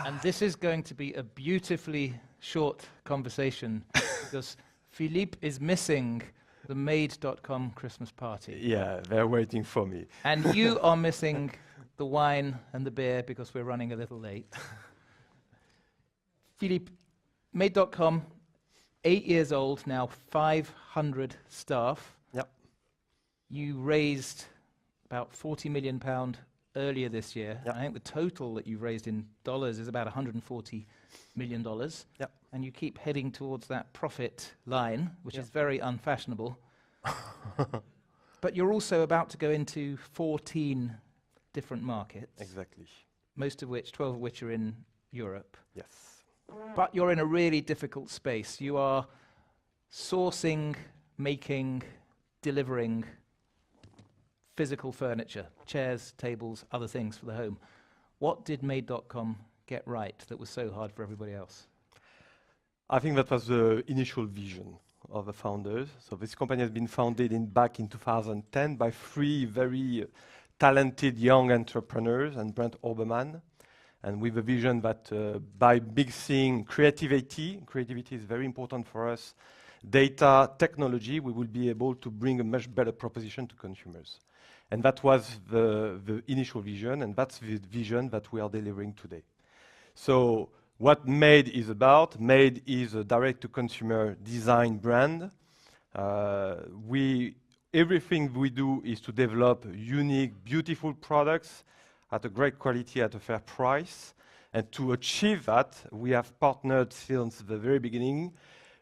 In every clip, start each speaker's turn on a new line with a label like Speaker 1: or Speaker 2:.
Speaker 1: And this is going to be a beautifully short conversation because Philippe is missing the Made.com Christmas party.
Speaker 2: Yeah, they're waiting for me.
Speaker 1: And you are missing the wine and the beer because we're running a little late. Philippe, Made.com, 8 years old now, 500 staff.
Speaker 2: Yep.
Speaker 1: You raised about £40 million earlier this year.
Speaker 2: Yep.
Speaker 1: I think the total that you've raised in dollars is about $140 million.
Speaker 2: Yep.
Speaker 1: And you keep heading towards that profit line, which is very unfashionable. But you're also about to go into 14 different markets.
Speaker 2: Exactly.
Speaker 1: Most of which, 12 of which are in Europe.
Speaker 2: Yes.
Speaker 1: But you're in a really difficult space. You are sourcing, making, delivering physical furniture, chairs, tables, other things for the home. What did Made.com get right that was so hard for everybody else?
Speaker 2: I think that was the initial vision of the founders. So this company has been founded back in 2010 by 3 very talented young entrepreneurs and Brent Oberman, and with a vision that by mixing creativity is very important for us, data, technology, we will be able to bring a much better proposition to consumers. And that was the initial vision, and that's the vision that we are delivering today. So what Made is about, Made is a direct-to-consumer design brand. Everything we do is to develop unique, beautiful products at a great quality at a fair price. And to achieve that, we have partnered since the very beginning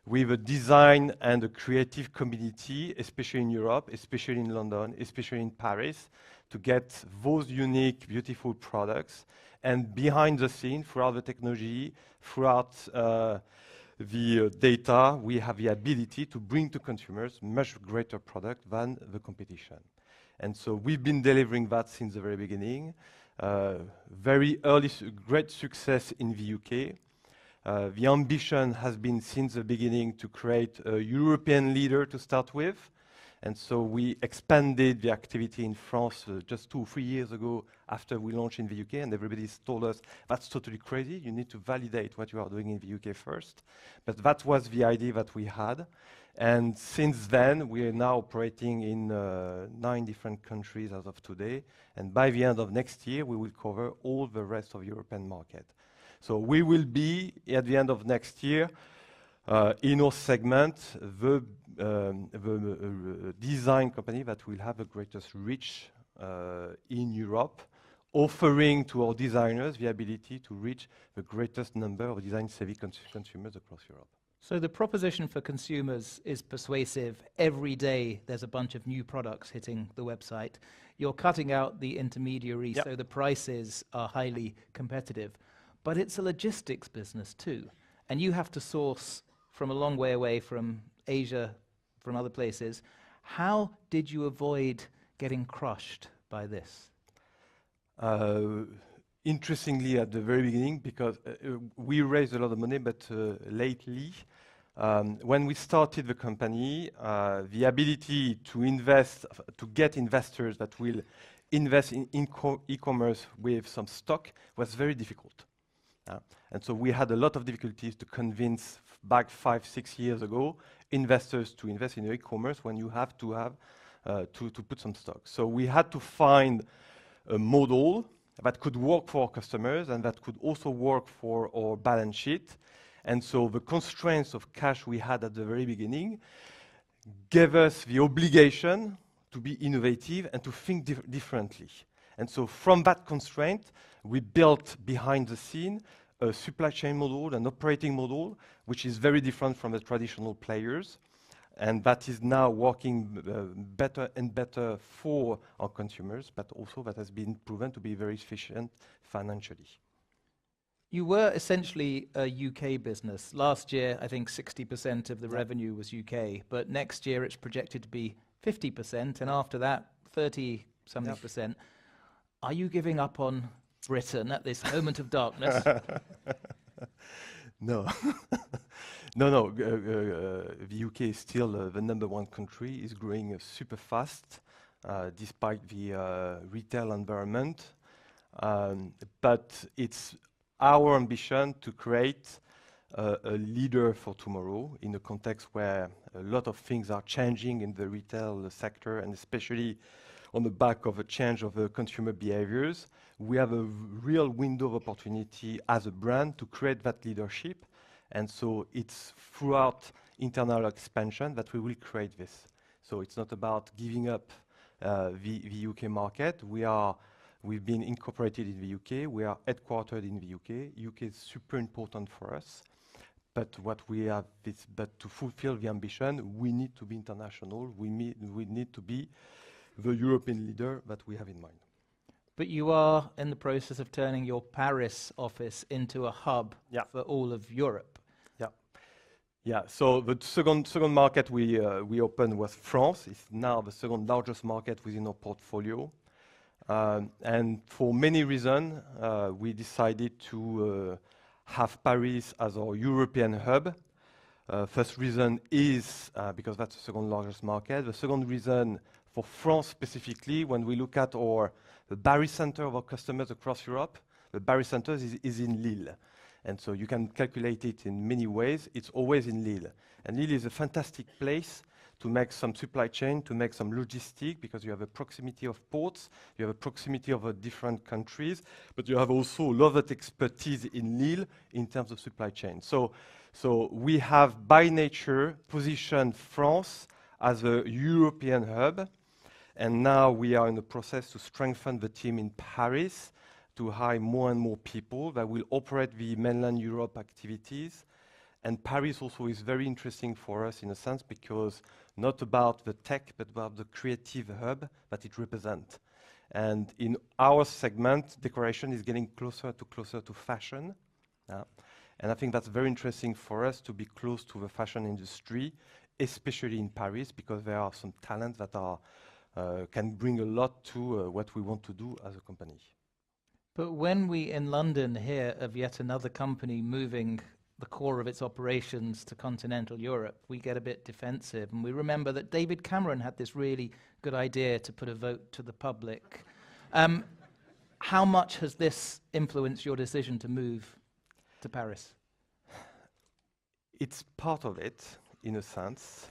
Speaker 2: with a design and a creative community, especially in Europe, especially in London, especially in Paris, to get those unique, beautiful products. And behind the scene, throughout the technology, throughout the data, we have the ability to bring to consumers much greater product than the competition. And so we've been delivering that since the very beginning. Very early, great success in the UK. The ambition has been since the beginning to create a European leader to start with. And so we expanded the activity in France just 2 or 3 years ago after we launched in the UK, and everybody's told us, that's totally crazy, you need to validate what you are doing in the UK first. But that was the idea that we had. And since then, we are now operating in 9 different countries as of today. And by the end of next year, we will cover all the rest of the European market. So we will be, at the end of next year, in our segment, the design company that will have the greatest reach in Europe, offering to our designers the ability to reach the greatest number of design-savvy consumers across Europe.
Speaker 1: So the proposition for consumers is persuasive. Every day there's a bunch of new products hitting the website. You're cutting out the intermediary, so the prices are highly competitive. But it's a logistics business too. And you have to source from a long way away from Asia, from other places. How did you avoid getting crushed by this?
Speaker 2: Interestingly, at the very beginning, because we raised a lot of money, but lately, when we started the company, the ability to invest, to get investors that will invest in e-commerce with some stock was very difficult. And so we had a lot of difficulties to convince, back 5, 6 years ago, investors to invest in e-commerce when you have to have to put some stock. So we had to find a model that could work for our customers and that could also work for our balance sheet. And so the constraints of cash we had at the very beginning gave us the obligation to be innovative and to think differently. And so from that constraint, we built behind the scene a supply chain model, an operating model, which is very different from the traditional players. And that is now working better and better for our consumers, but also that has been proven to be very efficient financially.
Speaker 1: You were essentially a UK business. Last year, I think 60% of the revenue was UK, but next year it's projected to be 50%, and after that, 30-something%. Are you giving up on Britain at this moment of darkness?
Speaker 2: No. No. The UK is still the #1 country. It's growing super fast, despite the retail environment. But it's our ambition to create a leader for tomorrow in a context where a lot of things are changing in the retail sector, and especially on the back of a change of consumer behaviors. We have a real window of opportunity as a brand to create that leadership, and so it's throughout internal expansion that we will create this. So it's not about giving up the UK market. We've been incorporated in the UK. We are headquartered in the UK. UK is super important for us. But what we have is, but to fulfill the ambition, we need to be international. We need to be the European leader that we have in mind.
Speaker 1: But you are in the process of turning your Paris office into a hub for all of Europe.
Speaker 2: Yeah. So the second market we opened was France. It's now the second largest market within our portfolio. And for many reasons, we decided to have Paris as our European hub. First reason is because that's the second largest market. The second reason for France specifically, when we look at the Barry Center of our customers across Europe, the Barry Center is in Lille. And so you can calculate it in many ways. It's always in Lille. And Lille is a fantastic place to make some supply chain, to make some logistic, because you have a proximity of ports, you have a proximity of different countries, but you have also a lot of expertise in Lille in terms of supply chain. So we have by nature positioned France as a European hub, and now we are in the process to strengthen the team in Paris, to hire more and more people that will operate the mainland Europe activities. And Paris also is very interesting for us in a sense, because not about the tech, but about the creative hub that it represents. And in our segment, decoration is getting closer to fashion. And I think that's very interesting for us to be close to the fashion industry, especially in Paris, because there are some talents that can bring a lot to what we want to do as a company.
Speaker 1: But when we in London hear of yet another company moving the core of its operations to continental Europe, we get a bit defensive. And we remember that David Cameron had this really good idea to put a vote to the public. How much has this influenced your decision to move to Paris?
Speaker 2: It's part of it, in a sense.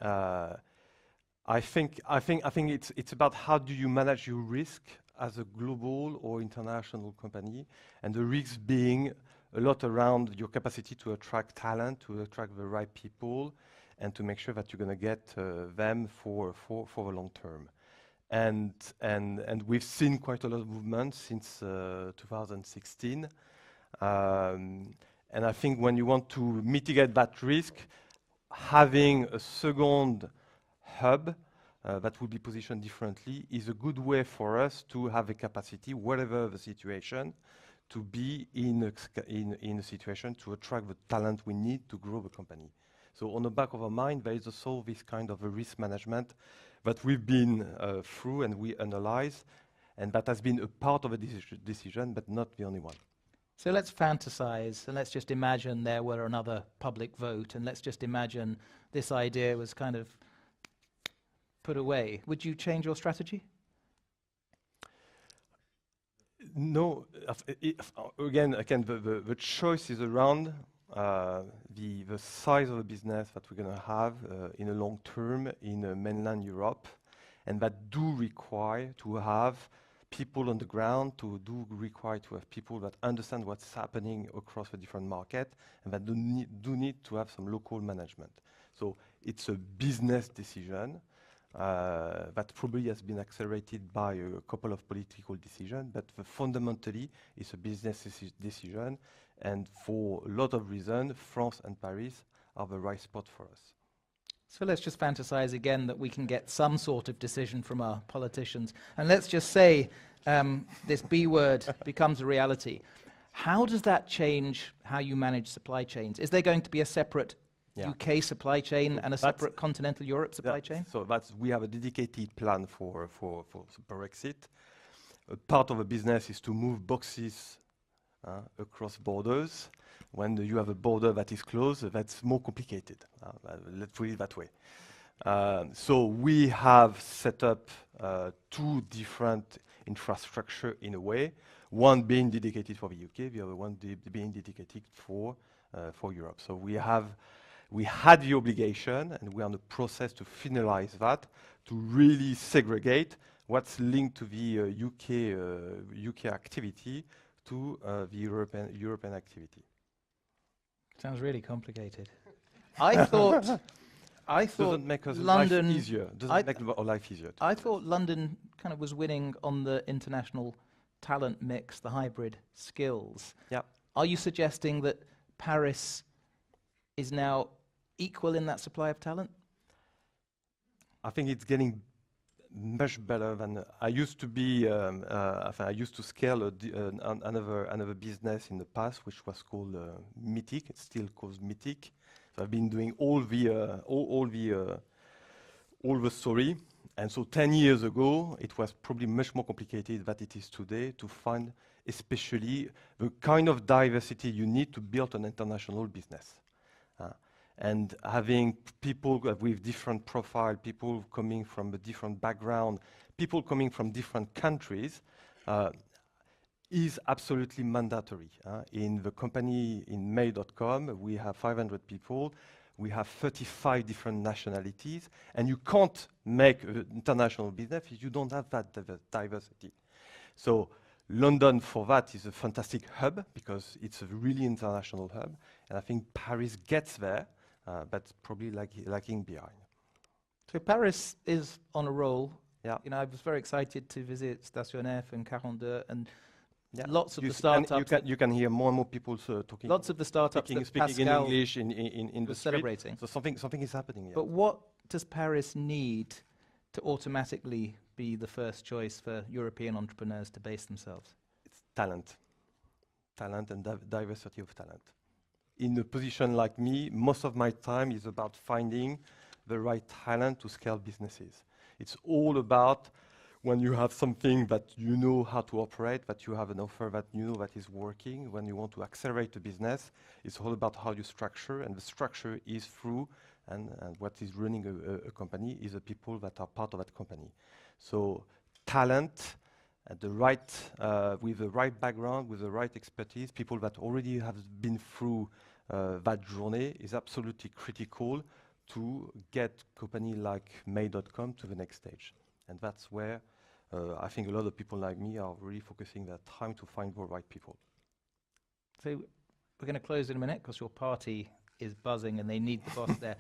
Speaker 2: I think it's about how do you manage your risk as a global or international company, and the risk being a lot around your capacity to attract talent, to attract the right people, and to make sure that you're going to get them for the long term. And we've seen quite a lot of movement since 2016. And I think when you want to mitigate that risk, having a second hub that will be positioned differently is a good way for us to have a capacity, whatever the situation, to be in a situation to attract the talent we need to grow the company. So on the back of our mind, there is also this kind of a risk management that we've been through and we analyze, and that has been a part of a decision, but not the only one.
Speaker 1: So let's fantasize, and let's just imagine there were another public vote, and let's just imagine this idea was kind of put away. Would you change your strategy?
Speaker 2: No. Again, the choice is around the size of the business that we're going to have in the long term in mainland Europe, and that do require to have people on the ground, require to have people that understand what's happening across the different market, and that do need to have some local management. So it's a business decision that probably has been accelerated by a couple of political decisions, but fundamentally it's a business decision, and for a lot of reasons, France and Paris are the right spot for us.
Speaker 1: So let's just fantasize again that we can get some sort of decision from our politicians. And let's just say this B word becomes a reality. How does that change how you manage supply chains? Is there going to be a separate UK supply chain and a separate continental Europe supply chain?
Speaker 2: So we have a dedicated plan for Brexit. A part of the business is to move boxes across borders. When you have a border that is closed, that's more complicated. Let's put it that way. So we have set up two different infrastructure in a way. one being dedicated for the UK, the other one being dedicated for Europe. So we had the obligation, and we are in the process to finalize that, to really segregate what's linked to the UK activity to the European activity.
Speaker 1: Sounds really complicated. I thought
Speaker 2: Doesn't make us
Speaker 1: London
Speaker 2: life easier. Doesn't make our life easier.
Speaker 1: I thought London kind of was winning on the international talent mix, the hybrid skills.
Speaker 2: Yeah.
Speaker 1: Are you suggesting that Paris is now equal in that supply of talent?
Speaker 2: I think it's getting much better than I used to be. I used to scale another business in the past, which was called Mythic. It's still called Mythic. So I've been doing all the story. And so 10 years ago, it was probably much more complicated than it is today to find, especially the kind of diversity you need to build an international business. And having people with different profile, people coming from a different background, people coming from different countries, is absolutely mandatory. In the company, in May.com, we have 500 people. We have 35 different nationalities, and you can't make an international business if you don't have that diversity. So London, for that, is a fantastic hub because it's a really international hub, and I think Paris gets there, but probably lagging behind.
Speaker 1: So Paris is on a roll.
Speaker 2: Yeah.
Speaker 1: You know, I was very excited to visit Station F and 42, and
Speaker 2: Yeah.
Speaker 1: lots of
Speaker 2: You
Speaker 1: the
Speaker 2: s- and
Speaker 1: startups.
Speaker 2: you can hear more and more people talking.
Speaker 1: Lots of the startups
Speaker 2: speaking
Speaker 1: that
Speaker 2: in
Speaker 1: Pascal
Speaker 2: English in the
Speaker 1: was
Speaker 2: street.
Speaker 1: celebrating.
Speaker 2: So something is happening. Yeah.
Speaker 1: But what does Paris need to automatically be the first choice for European entrepreneurs to base themselves?
Speaker 2: It's talent and diversity of talent. In a position like me, most of my time is about finding the right talent to scale businesses. It's all about when you have something that you know how to operate, that you have an offer that you know that is working, when you want to accelerate the business, it's all about how you structure, and the structure is through, and what is running a company is the people that are part of that company. So talent, at the right, with the right background, with the right expertise, people that already have been through that journey is absolutely critical to get company like May.com to the next stage. And that's where I think a lot of people like me are really focusing their time to find the right people.
Speaker 1: So we're going to close in a minute because your party is buzzing and they need the boss there.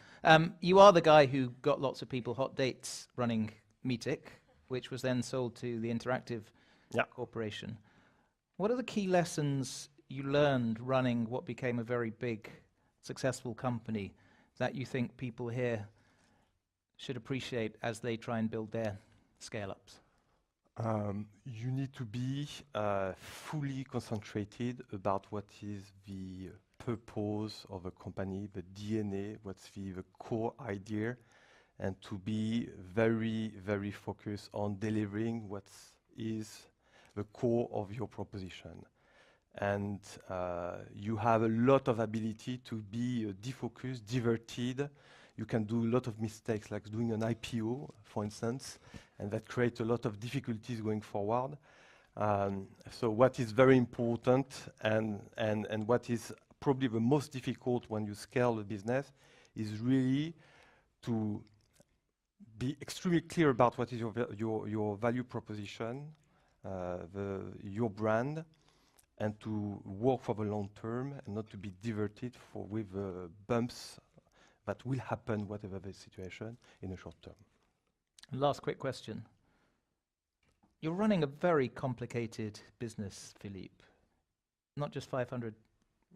Speaker 1: You are the guy who got lots of people hot dates running Meetic, which was then sold to the Interactive Corporation. What are the key lessons you learned running what became a very big, successful company that you think people here should appreciate as they try and build their scale-ups?
Speaker 2: You need to be fully concentrated about what is the purpose of a company, the DNA, what's the core idea, and to be very, very focused on delivering what is the core of your proposition. And you have a lot of ability to be defocused, diverted. You can do a lot of mistakes, like doing an IPO, for instance, and that creates a lot of difficulties going forward. So what is very important and what is probably the most difficult when you scale a business is really to be extremely clear about what is your value proposition, your brand, and to work for the long term and not to be diverted with bumps that will happen, whatever the situation, in the short term.
Speaker 1: Last quick question. You're running a very complicated business, Philippe. Not just 500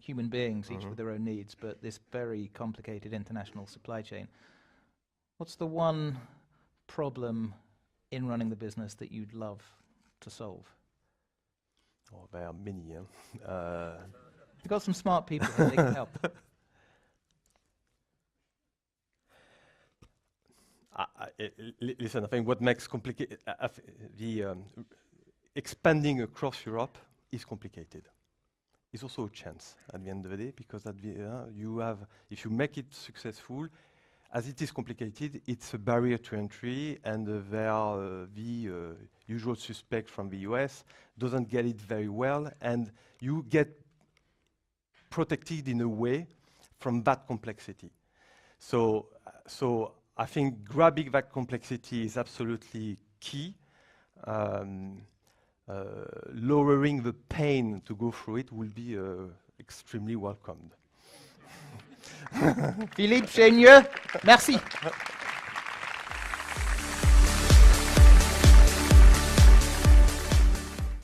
Speaker 1: human beings, each with their own needs, but this very complicated international supply chain. What's the one problem in running the business that you'd love to solve?
Speaker 2: Oh, there are many.
Speaker 1: You've got some smart people here, they can help.
Speaker 2: Listen, I think what makes complicated expanding across Europe is complicated. It's also a chance at the end of the day, because at the, you have, if you make it successful, as it is complicated, it's a barrier to entry, and the usual suspect from the US doesn't get it very well, and you get protected in a way from that complexity. So I think grabbing that complexity is absolutely key. Lowering the pain to go through it will be extremely welcomed.
Speaker 1: Philippe Chainieux, merci.